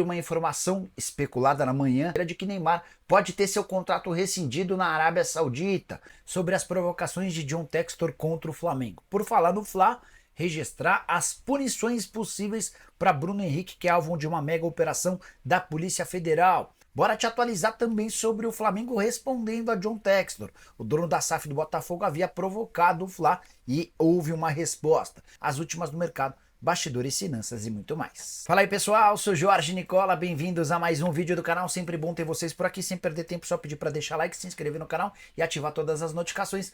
Uma informação especulada na manhã era de que Neymar pode ter seu contrato rescindido na Arábia Saudita sobre as provocações de John Textor contra o Flamengo. Por falar no Fla, registrar as punições possíveis para Bruno Henrique, que é alvo de uma mega operação da Polícia Federal. Bora te atualizar também sobre o Flamengo respondendo a John Textor. O dono da SAF do Botafogo havia provocado o Fla e houve uma resposta. As últimas do mercado, bastidores, finanças e muito mais. Fala aí pessoal, sou Jorge Nicola, bem-vindos a mais um vídeo do canal, sempre bom ter vocês por aqui, sem perder tempo, só pedir para deixar like, se inscrever no canal e ativar todas as notificações.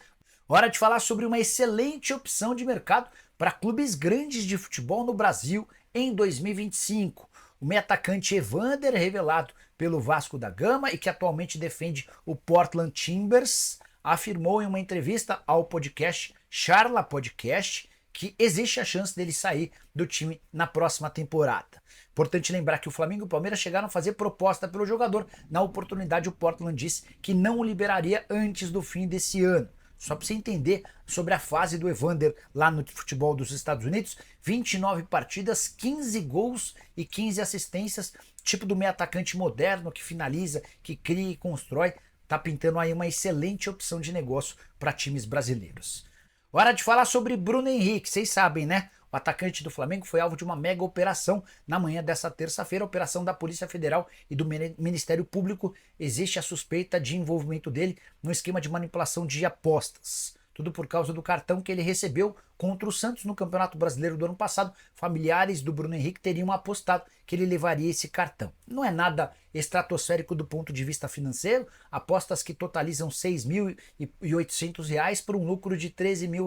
Hora de falar sobre uma excelente opção de mercado para clubes grandes de futebol no Brasil em 2025. O meio atacante Evander, revelado pelo Vasco da Gama e que atualmente defende o Portland Timbers, afirmou em uma entrevista ao podcast Charla Podcast que existe a chance dele sair do time na próxima temporada. Importante lembrar que o Flamengo e o Palmeiras chegaram a fazer proposta pelo jogador. Na oportunidade, o Portland disse que não o liberaria antes do fim desse ano. Só para você entender sobre a fase do Evander lá no futebol dos Estados Unidos, 29 partidas, 15 gols e 15 assistências, tipo do meio atacante moderno que finaliza, que cria e constrói, tá pintando aí uma excelente opção de negócio para times brasileiros. Hora de falar sobre Bruno Henrique, vocês sabem, né? O atacante do Flamengo foi alvo de uma mega operação na manhã dessa terça-feira, operação da Polícia Federal e do Ministério Público. Existe a suspeita de envolvimento dele no esquema de manipulação de apostas. Tudo por causa do cartão que ele recebeu contra o Santos no Campeonato Brasileiro do ano passado. Familiares do Bruno Henrique teriam apostado que ele levaria esse cartão. Não é nada estratosférico do ponto de vista financeiro, apostas que totalizam R$ 6.800 por um lucro de R$ 13 mil.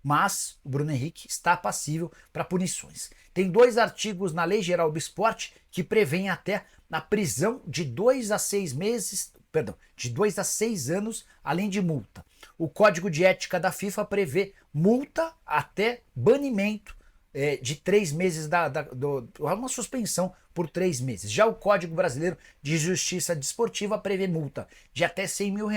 Mas o Bruno Henrique está passível para punições. Tem 2 artigos na Lei Geral do Esporte que prevêem até a prisão de 2 a 6 meses, de 2 a 6 anos, além de multa. O Código de Ética da FIFA prevê multa até banimento de 3 meses, uma suspensão por 3 meses. Já o Código Brasileiro de Justiça Desportiva prevê multa de até R$ 100 mil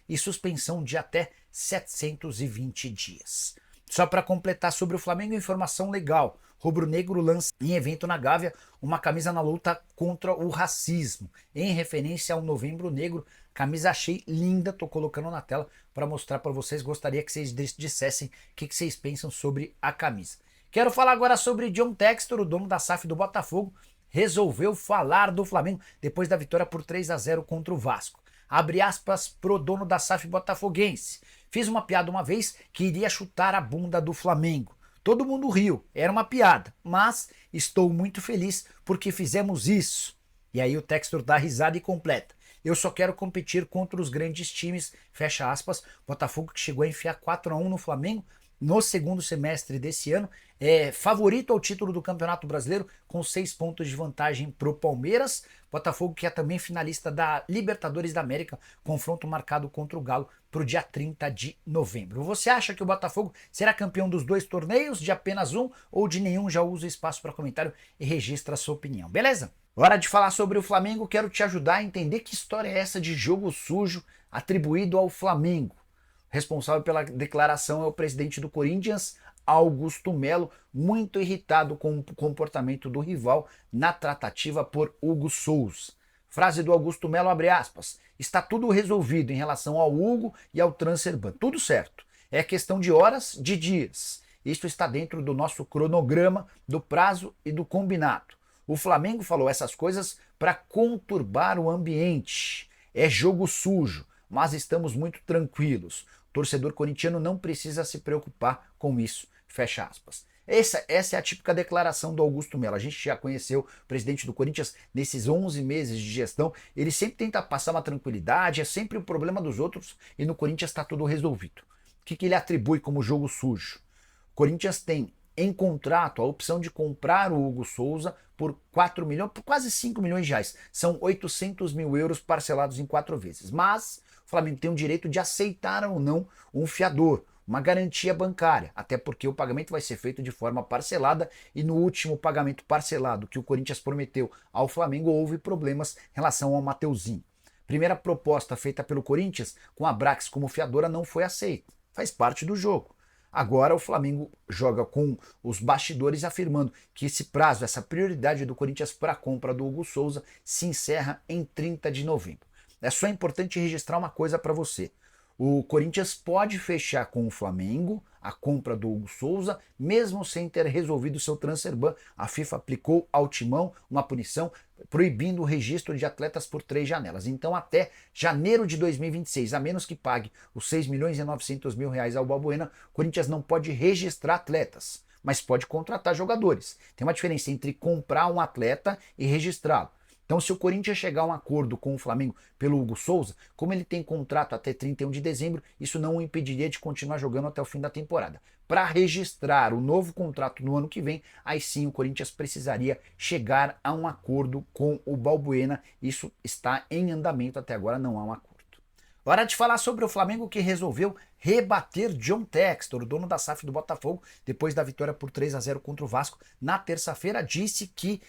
e suspensão de até 720 dias. Só para completar sobre o Flamengo, informação legal. Rubro-Negro lança em evento na Gávea uma camisa na luta contra o racismo, em referência ao Novembro Negro. Camisa achei linda, tô colocando na tela para mostrar para vocês. Gostaria que vocês dissessem o que vocês pensam sobre a camisa. Quero falar agora sobre John Textor, o dono da SAF do Botafogo, resolveu falar do Flamengo depois da vitória por 3 a 0 contra o Vasco. Abre aspas pro dono da SAF botafoguense. Fiz uma piada uma vez que iria chutar a bunda do Flamengo. Todo mundo riu, era uma piada, mas estou muito feliz porque fizemos isso. E aí o Textor dá risada e completa. Eu só quero competir contra os grandes times, fecha aspas. Botafogo que chegou a enfiar 4 a 1 no Flamengo no segundo semestre desse ano, é favorito ao título do Campeonato Brasileiro com 6 pontos de vantagem para o Palmeiras. Botafogo que é também finalista da Libertadores da América, confronto marcado contra o Galo para o dia 30 de novembro. Você acha que o Botafogo será campeão dos 2 torneios, de apenas um ou de nenhum? Já usa o espaço para comentário e registra a sua opinião, beleza? Hora de falar sobre o Flamengo, quero te ajudar a entender que história é essa de jogo sujo atribuído ao Flamengo. Responsável pela declaração é o presidente do Corinthians, Augusto Melo, muito irritado com o comportamento do rival na tratativa por Hugo Souza. Frase do Augusto Melo, abre aspas, está tudo resolvido em relação ao Hugo e ao transfer ban, tudo certo. É questão de horas, de dias. Isso está dentro do nosso cronograma, do prazo e do combinado. O Flamengo falou essas coisas para conturbar o ambiente. É jogo sujo, mas estamos muito tranquilos. O torcedor corintiano não precisa se preocupar com isso, fecha aspas. Essa é a típica declaração do Augusto Melo. A gente já conheceu o presidente do Corinthians nesses 11 meses de gestão. Ele sempre tenta passar uma tranquilidade, é sempre o problema dos outros e no Corinthians está tudo resolvido. O que ele atribui como jogo sujo? O Corinthians tem em contrato a opção de comprar o Hugo Souza por 4 milhões, por quase 5 milhões de reais. São 800 mil euros parcelados em 4 vezes. Mas o Flamengo tem o direito de aceitar ou não um fiador, uma garantia bancária, até porque o pagamento vai ser feito de forma parcelada e no último pagamento parcelado que o Corinthians prometeu ao Flamengo houve problemas em relação ao Mateuzinho. Primeira proposta feita pelo Corinthians com a Brax como fiadora não foi aceita. Faz parte do jogo. Agora o Flamengo joga com os bastidores afirmando que esse prazo, essa prioridade do Corinthians para a compra do Hugo Souza se encerra em 30 de novembro. É só importante registrar uma coisa para você. O Corinthians pode fechar com o Flamengo a compra do Hugo Souza, mesmo sem ter resolvido seu transfer ban. A FIFA aplicou ao Timão uma punição proibindo o registro de atletas por 3 janelas. Então, até janeiro de 2026, a menos que pague os 6 milhões e 900 mil reais ao Balbuena, o Corinthians não pode registrar atletas, mas pode contratar jogadores. Tem uma diferença entre comprar um atleta e registrá-lo. Então, se o Corinthians chegar a um acordo com o Flamengo pelo Hugo Souza, como ele tem contrato até 31 de dezembro, isso não o impediria de continuar jogando até o fim da temporada. Para registrar o novo contrato no ano que vem, aí sim o Corinthians precisaria chegar a um acordo com o Balbuena. Isso está em andamento, até agora não há um acordo. Hora de falar sobre o Flamengo, que resolveu rebater John Textor, o dono da SAF do Botafogo, depois da vitória por 3-0 contra o Vasco. Na terça-feira disse que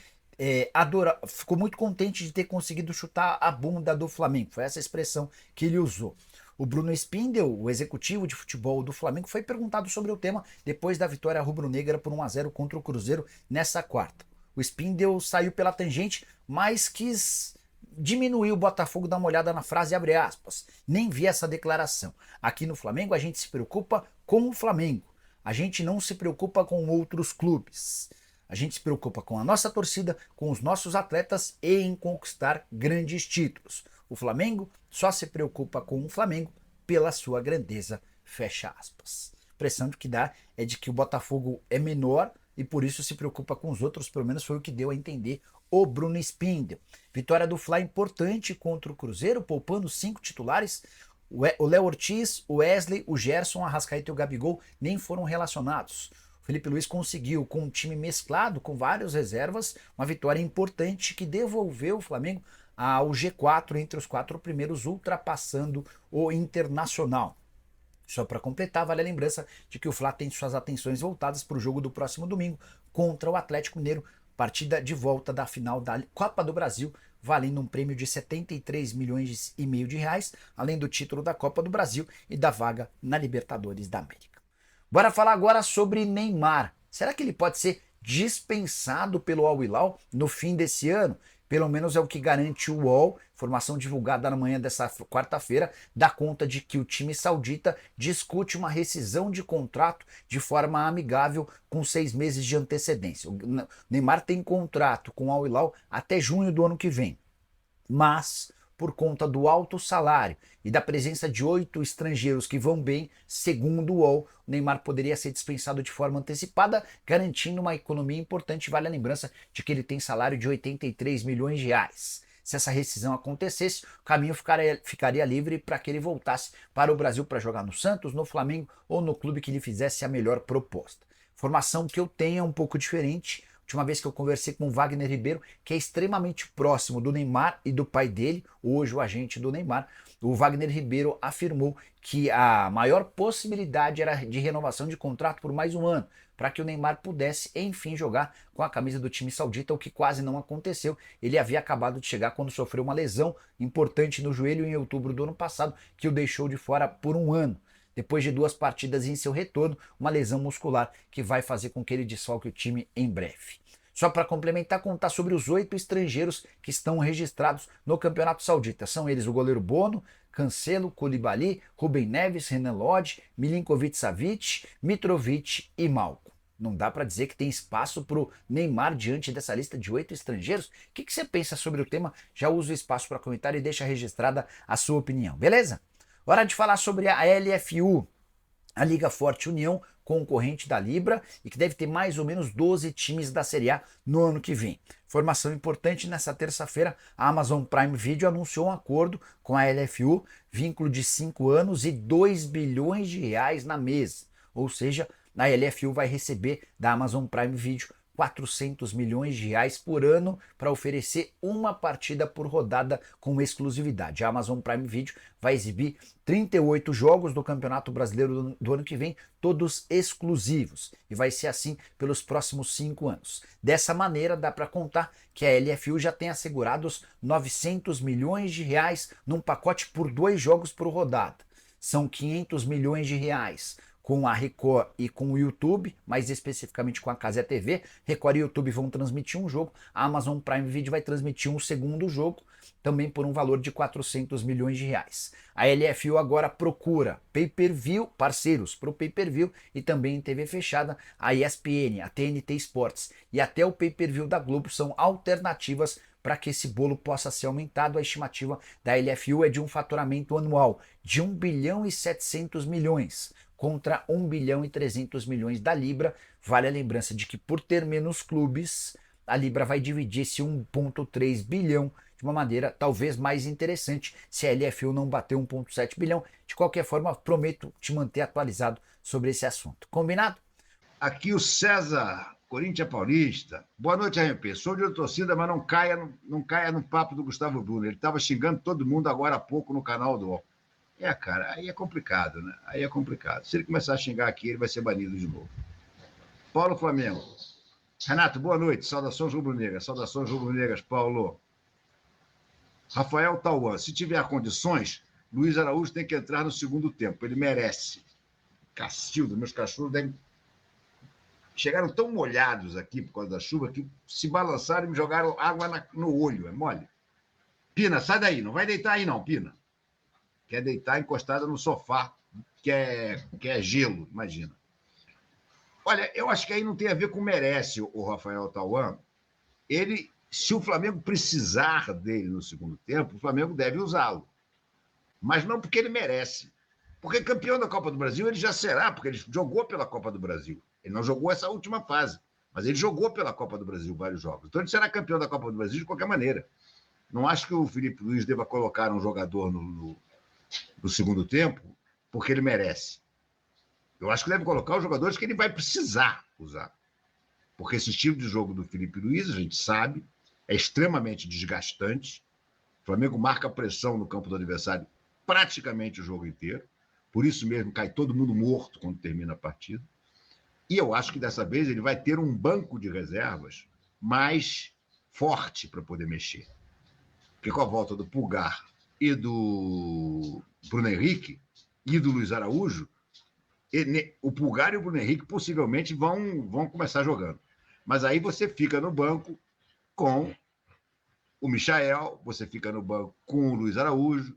ficou muito contente de ter conseguido chutar a bunda do Flamengo. Foi essa expressão que ele usou. O Bruno Spindel, o executivo de futebol do Flamengo, foi perguntado sobre o tema depois da vitória rubro-negra por 1-0 contra o Cruzeiro nessa quarta. O Spindel saiu pela tangente, mas quis diminuir o Botafogo, dar uma olhada na frase, abre aspas. Nem vi essa declaração. Aqui no Flamengo a gente se preocupa com o Flamengo. A gente não se preocupa com outros clubes. A gente se preocupa com a nossa torcida, com os nossos atletas e em conquistar grandes títulos. O Flamengo só se preocupa com o Flamengo pela sua grandeza, fecha aspas. A impressão que dá é de que o Botafogo é menor e por isso se preocupa com os outros, pelo menos foi o que deu a entender o Bruno Spindel. Vitória do Fla importante contra o Cruzeiro, poupando 5 titulares. O Léo Ortiz, o Wesley, o Gerson, o Arrascaeta e o Gabigol nem foram relacionados. O Felipe Luiz conseguiu, com um time mesclado, com várias reservas, uma vitória importante que devolveu o Flamengo ao G4 entre os 4 primeiros, ultrapassando o Internacional. Só para completar, vale a lembrança de que o Fla tem suas atenções voltadas para o jogo do próximo domingo contra o Atlético Mineiro, partida de volta da final da Copa do Brasil, valendo um prêmio de 73 milhões e meio de reais, além do título da Copa do Brasil e da vaga na Libertadores da América. Bora falar agora sobre Neymar. Será que ele pode ser dispensado pelo Al Hilal no fim desse ano? Pelo menos é o que garante o UOL, informação divulgada na manhã dessa quarta-feira, dá conta de que o time saudita discute uma rescisão de contrato de forma amigável com 6 meses de antecedência. O Neymar tem contrato com o Al Hilal até junho do ano que vem, mas por conta do alto salário e da presença de 8 estrangeiros que vão bem, segundo o UOL, o Neymar poderia ser dispensado de forma antecipada, garantindo uma economia importante. Vale a lembrança de que ele tem salário de 83 milhões de reais. Se essa rescisão acontecesse, o caminho ficaria livre para que ele voltasse para o Brasil para jogar no Santos, no Flamengo ou no clube que lhe fizesse a melhor proposta. Informação que eu tenho é um pouco diferente. Última vez que eu conversei com o Wagner Ribeiro, que é extremamente próximo do Neymar e do pai dele, hoje o agente do Neymar, o Wagner Ribeiro afirmou que a maior possibilidade era de renovação de contrato por mais um ano, para que o Neymar pudesse, enfim, jogar com a camisa do time saudita, o que quase não aconteceu. Ele havia acabado de chegar quando sofreu uma lesão importante no joelho em outubro do ano passado, que o deixou de fora por um ano. Depois de 2 partidas em seu retorno, uma lesão muscular que vai fazer com que ele desfalque o time em breve. Só para complementar, contar sobre os 8 estrangeiros que estão registrados no Campeonato Saudita. São eles o goleiro Bono, Cancelo, Koulibaly, Rubem Neves, Renan Lodge, Milinkovic-Savic, Mitrovic e Malcom. Não dá para dizer que tem espaço para o Neymar diante dessa lista de 8 estrangeiros? O que você pensa sobre o tema? Já usa o espaço para comentar e deixa registrada a sua opinião, beleza? Hora de falar sobre a LFU, a Liga Forte União, concorrente da Libra, e que deve ter mais ou menos 12 times da Série A no ano que vem. Informação importante, nessa terça-feira, a Amazon Prime Video anunciou um acordo com a LFU, vínculo de 5 anos e 2 bilhões de reais na mesa. Ou seja, a LFU vai receber da Amazon Prime Video 400 milhões de reais por ano para oferecer uma partida por rodada com exclusividade. A Amazon Prime Video vai exibir 38 jogos do Campeonato Brasileiro do ano que vem, todos exclusivos, e vai ser assim pelos próximos 5 anos. Dessa maneira, dá para contar que a LFU já tem assegurados 900 milhões de reais num pacote por 2 jogos por rodada. São 500 milhões de reais com a Record e com o YouTube, mais especificamente com a Cazé TV. Record e YouTube vão transmitir um jogo, a Amazon Prime Video vai transmitir um segundo jogo, também por um valor de 400 milhões de reais. A LFU agora procura pay-per-view, parceiros para o pay-per-view e também em TV fechada, a ESPN, a TNT Sports e até o pay-per-view da Globo são alternativas para que esse bolo possa ser aumentado. A estimativa da LFU é de um faturamento anual de 1 bilhão e 700 milhões contra 1 bilhão e 300 milhões da Libra. Vale a lembrança de que por ter menos clubes, a Libra vai dividir esse 1,3 bilhão de uma maneira talvez mais interessante se a LFU não bater 1,7 bilhão. De qualquer forma, prometo te manter atualizado sobre esse assunto. Combinado? Aqui o César, Corinthians Paulista. Boa noite, RP. Sou de torcida, mas não caia no papo do Gustavo Bruno. Ele estava xingando todo mundo agora há pouco no canal do UOL. Cara, aí é complicado, né? Aí é complicado. Se ele começar a xingar aqui, ele vai ser banido de novo. Paulo Flamengo. Renato, boa noite. Saudações rubro-negras. Saudações rubro-negras, Paulo. Rafael Tauan. Se tiver condições, Luiz Araújo tem que entrar no segundo tempo. Ele merece. Cacildo, meus cachorros devem... Chegaram tão molhados aqui por causa da chuva que se balançaram e me jogaram água no olho. É mole. Pina, sai daí. Não vai deitar aí não, Pina. Quer deitar encostada no sofá, que é gelo, imagina. Olha, eu acho que aí não tem a ver com merece o Rafael Tauan. Ele, se o Flamengo precisar dele no segundo tempo, o Flamengo deve usá-lo. Mas não porque ele merece. Porque campeão da Copa do Brasil ele já será, porque ele jogou pela Copa do Brasil. Ele não jogou essa última fase, mas ele jogou pela Copa do Brasil vários jogos. Então ele será campeão da Copa do Brasil de qualquer maneira. Não acho que o Felipe Luiz deva colocar um jogador no segundo tempo porque ele merece. Eu acho que deve colocar os jogadores que ele vai precisar usar. Porque esse estilo de jogo do Felipe Luiz, a gente sabe, é extremamente desgastante. O Flamengo marca pressão no campo do adversário praticamente o jogo inteiro. Por isso mesmo cai todo mundo morto quando termina a partida. E eu acho que dessa vez ele vai ter um banco de reservas mais forte para poder mexer. Porque com a volta do Pulgar e do Bruno Henrique e do Luiz Araújo, o Pulgar e o Bruno Henrique possivelmente vão começar jogando. Mas aí você fica no banco com o Michael, você fica no banco com o Luiz Araújo,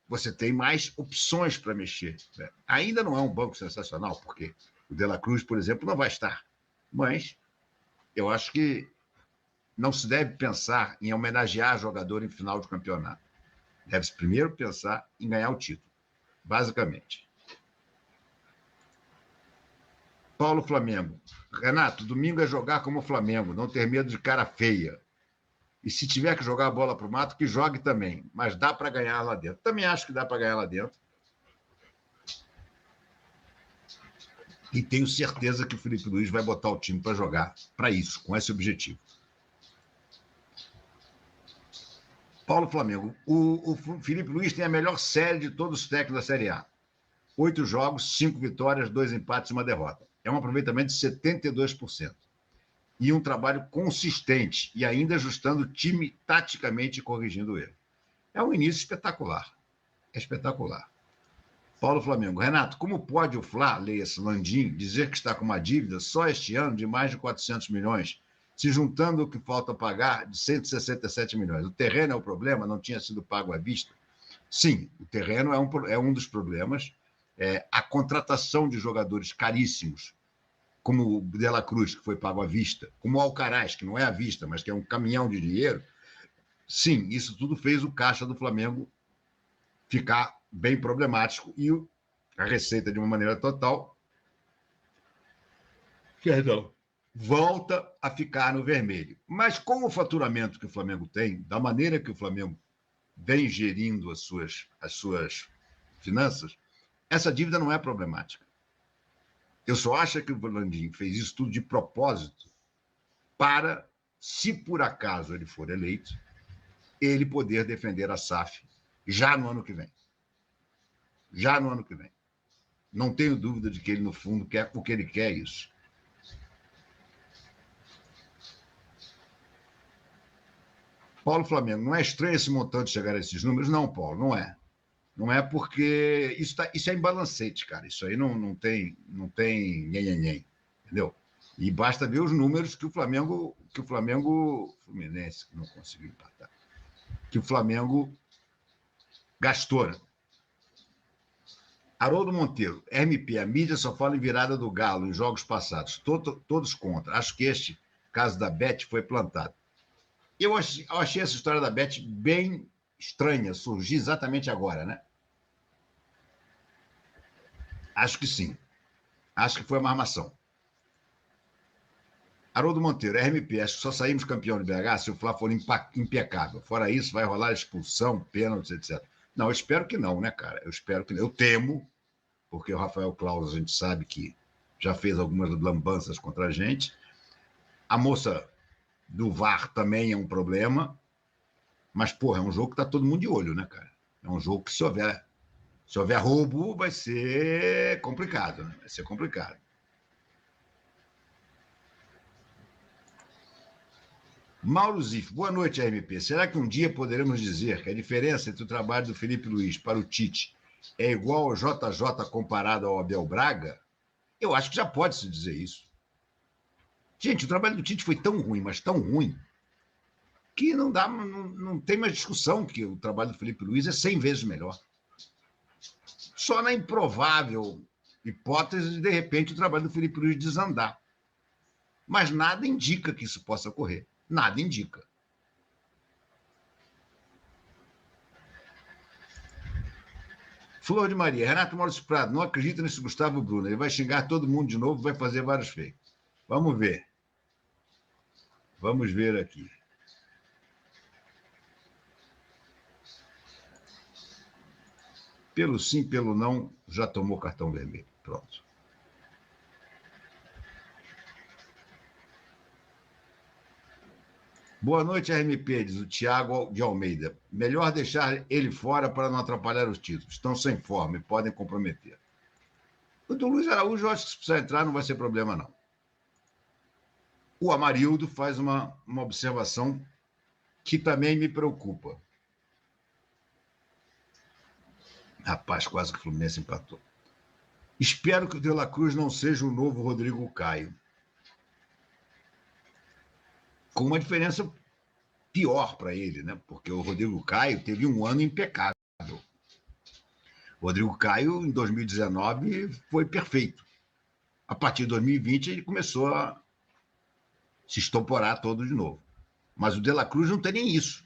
você tem mais opções para mexer. Né? Ainda não é um banco sensacional, porque o De La Cruz, por exemplo, não vai estar. Mas eu acho que não se deve pensar em homenagear jogador em final de campeonato. Deve-se primeiro pensar em ganhar o título, basicamente. Paulo Flamengo. Renato, domingo é jogar como o Flamengo, não ter medo de cara feia. E se tiver que jogar a bola para o mato, que jogue também. Mas dá para ganhar lá dentro. Também acho que dá para ganhar lá dentro. E tenho certeza que o Felipe Luiz vai botar o time para jogar para isso, com esse objetivo. Paulo Flamengo. O Felipe Luiz tem a melhor série de todos os técnicos da Série A. 8 jogos, 5 vitórias, 2 empates e 1 derrota. É um aproveitamento de 72%. E um trabalho consistente, e ainda ajustando o time taticamente e corrigindo ele. É um início espetacular. É espetacular. Paulo Flamengo. Renato, como pode o Fla, leia-se Landim, dizer que está com uma dívida só este ano de mais de 400 milhões, se juntando o que falta pagar de 167 milhões? O terreno é o problema? Não tinha sido pago à vista? Sim, o terreno é um dos problemas. A contratação de jogadores caríssimos, como o De La Cruz, que foi pago à vista, como o Alcaraz, que não é à vista, mas que é um caminhão de dinheiro, sim, isso tudo fez o caixa do Flamengo ficar bem problemático e a receita, de uma maneira total, volta a ficar no vermelho. Mas com o faturamento que o Flamengo tem, da maneira que o Flamengo vem gerindo as suas finanças, essa dívida não é problemática. Eu só acho que o Landim fez isso tudo de propósito para, se por acaso ele for eleito, ele poder defender a SAF já no ano que vem. Já no ano que vem. Não tenho dúvida de que ele, no fundo, quer o que ele quer isso. Paulo Flamengo, não é estranho esse montante chegar a esses números? Não, Paulo, não é. Não é porque isso é embalancete, cara. Isso aí não tem nhenhenhen, entendeu? E basta ver os números que o Fluminense, que não conseguiu empatar, que o Flamengo gastou. Né? Haroldo Monteiro, RMP, a mídia só fala em virada do Galo em jogos passados, todos contra. Acho que este caso da Bet foi plantado. Eu achei essa história da Bet bem estranha, surgir exatamente agora, né? Acho que sim. Acho que foi uma armação. Haroldo Monteiro, RMP, acho que só saímos campeão de BH se o Fla for impecável. Fora isso, vai rolar expulsão, pênaltis, etc. Não, eu espero que não, né, cara? Eu espero que não. Eu temo, porque o Rafael Claus, a gente sabe que já fez algumas lambanças contra a gente. A moça do VAR também é um problema. Mas, porra, é um jogo que tá todo mundo de olho, né, cara? É um jogo que se houver roubo, vai ser complicado, né? Vai ser complicado. Mauro Ziff, boa noite, RMP. Será que um dia poderemos dizer que a diferença entre o trabalho do Felipe Luiz para o Tite é igual ao JJ comparado ao Abel Braga? Eu acho que já pode-se dizer isso. Gente, o trabalho do Tite foi tão ruim, mas tão ruim, que não tem mais discussão que o trabalho do Felipe Luiz é 100 vezes melhor. Só na improvável hipótese de repente, o trabalho do Felipe Luiz desandar. Mas nada indica que isso possa ocorrer. Nada indica. Flor de Maria. Renato Maurício Prado, não acredita nesse Gustavo Bruno. Ele vai xingar todo mundo de novo, vai fazer vários fakes. Vamos ver. Vamos ver aqui. Pelo sim, pelo não, já tomou cartão vermelho. Pronto. Boa noite, RMP, diz o Thiago de Almeida. Melhor deixar ele fora para não atrapalhar os títulos. Estão sem forma e podem comprometer. O do Luiz Araújo, eu acho que se precisar entrar, não vai ser problema, não. O Amarildo faz uma observação que também me preocupa. Rapaz, quase que o Fluminense empatou. Espero que o De La Cruz não seja o novo Rodrigo Caio. Com uma diferença pior para ele, né? Porque o Rodrigo Caio teve um ano impecável. O Rodrigo Caio, em 2019, foi perfeito. A partir de 2020, ele começou a se estoporar todo de novo. Mas o De La Cruz não tem nem isso.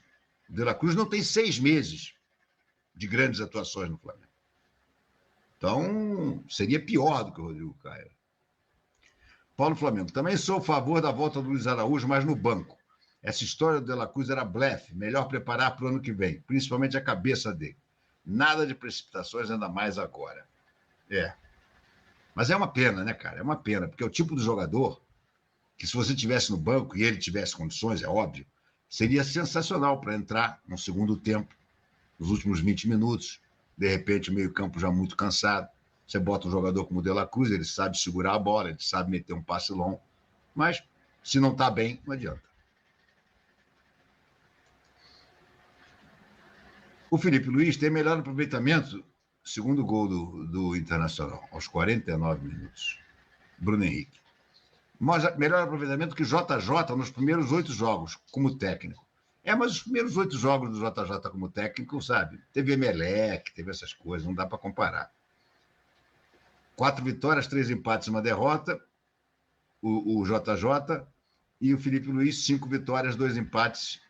O De La Cruz não tem 6 meses de grandes atuações no Flamengo. Então, seria pior do que o Rodrigo Caio. Paulo Flamengo. Também sou a favor da volta do Luiz Araújo, mas no banco. Essa história do De La Cruz era blefe. Melhor preparar para o ano que vem, principalmente a cabeça dele. Nada de precipitações, ainda mais agora. Mas é uma pena, né, cara? É uma pena, porque é o tipo de jogador que, se você tivesse no banco e ele tivesse condições, é óbvio, seria sensacional para entrar no segundo tempo, nos últimos 20 minutos. De repente, o meio-campo já muito cansado. Você bota um jogador como o De La Cruz, ele sabe segurar a bola, ele sabe meter um passe longo, mas se não está bem, não adianta. O Felipe Luiz tem melhor aproveitamento, segundo gol do Internacional, aos 49 minutos. Bruno Henrique. Melhor aproveitamento que JJ nos primeiros 8 jogos, como técnico. Mas os primeiros 8 jogos do JJ como técnico, sabe? Teve Emelec, teve essas coisas, não dá para comparar. 4 vitórias, 3 empates e uma derrota, o JJ, e o Felipe Luiz, 5 vitórias, 2 empates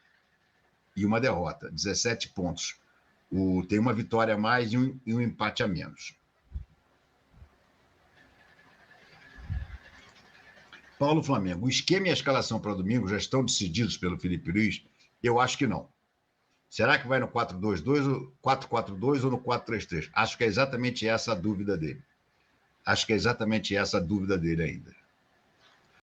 e uma derrota, 17 pontos. Tem uma vitória a mais e um empate a menos. Paulo Flamengo, o esquema e a escalação para domingo já estão decididos pelo Felipe Luiz? Eu acho que não. Será que vai no 4-2-2, 4-4-2 ou no 4-3-3? Acho que é exatamente essa a dúvida dele. Ainda.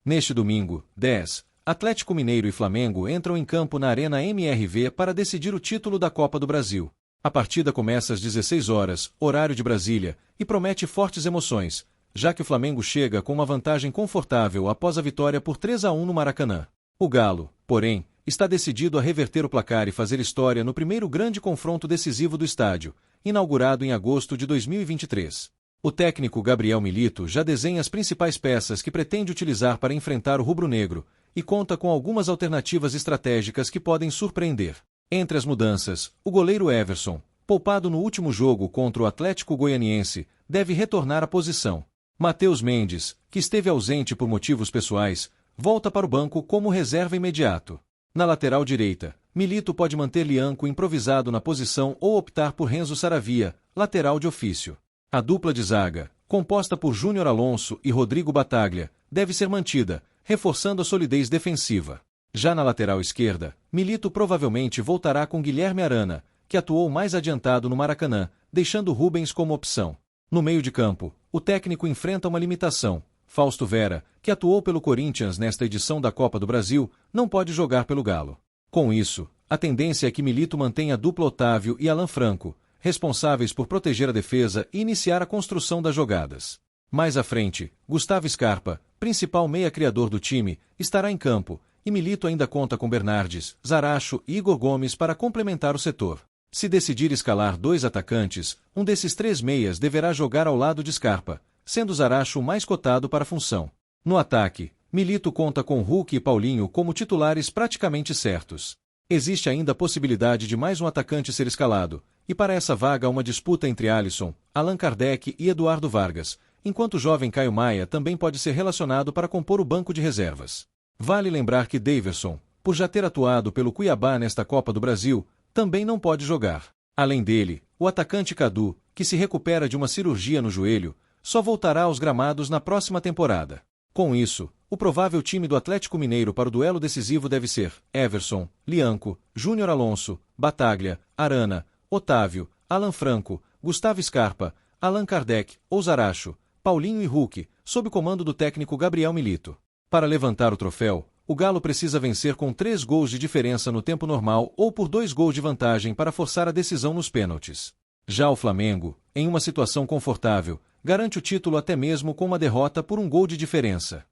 Neste domingo, 10, Atlético Mineiro e Flamengo entram em campo na Arena MRV para decidir o título da Copa do Brasil. A partida começa às 16 horas, horário de Brasília, e promete fortes emoções, já que o Flamengo chega com uma vantagem confortável após a vitória por 3-1 no Maracanã. O Galo, porém, está decidido a reverter o placar e fazer história no primeiro grande confronto decisivo do estádio, inaugurado em agosto de 2023. O técnico Gabriel Milito já desenha as principais peças que pretende utilizar para enfrentar o rubro-negro e conta com algumas alternativas estratégicas que podem surpreender. Entre as mudanças, o goleiro Everson, poupado no último jogo contra o Atlético Goianiense, deve retornar à posição. Matheus Mendes, que esteve ausente por motivos pessoais, volta para o banco como reserva imediato. Na lateral direita, Milito pode manter Lianco improvisado na posição ou optar por Renzo Saravia, lateral de ofício. A dupla de zaga, composta por Júnior Alonso e Rodrigo Bataglia, deve ser mantida, reforçando a solidez defensiva. Já na lateral esquerda, Milito provavelmente voltará com Guilherme Arana, que atuou mais adiantado no Maracanã, deixando Rubens como opção. No meio de campo, o técnico enfrenta uma limitação. Fausto Vera, que atuou pelo Corinthians nesta edição da Copa do Brasil, não pode jogar pelo Galo. Com isso, a tendência é que Milito mantenha a dupla Otávio e Alan Franco, responsáveis por proteger a defesa e iniciar a construção das jogadas. Mais à frente, Gustavo Scarpa, principal meia-criador do time, estará em campo, e Milito ainda conta com Bernardes, Zaracho e Igor Gomes para complementar o setor. Se decidir escalar 2 atacantes, um desses 3 meias deverá jogar ao lado de Scarpa, sendo Zaracho o mais cotado para a função. No ataque, Milito conta com Hulk e Paulinho como titulares praticamente certos. Existe ainda a possibilidade de mais um atacante ser escalado, e para essa vaga há uma disputa entre Alisson, Allan Kardec e Eduardo Vargas, enquanto o jovem Caio Maia também pode ser relacionado para compor o banco de reservas. Vale lembrar que Daverson, por já ter atuado pelo Cuiabá nesta Copa do Brasil, também não pode jogar. Além dele, o atacante Cadu, que se recupera de uma cirurgia no joelho, só voltará aos gramados na próxima temporada. Com isso, o provável time do Atlético Mineiro para o duelo decisivo deve ser Everson, Lianco, Júnior Alonso, Bataglia, Arana, Otávio, Alan Franco, Gustavo Scarpa, Allan Kardec ou Zaracho, Paulinho e Hulk, sob comando do técnico Gabriel Milito. Para levantar o troféu, o Galo precisa vencer com 3 gols de diferença no tempo normal ou por 2 gols de vantagem para forçar a decisão nos pênaltis. Já o Flamengo, em uma situação confortável, garante o título até mesmo com uma derrota por 1 gol de diferença.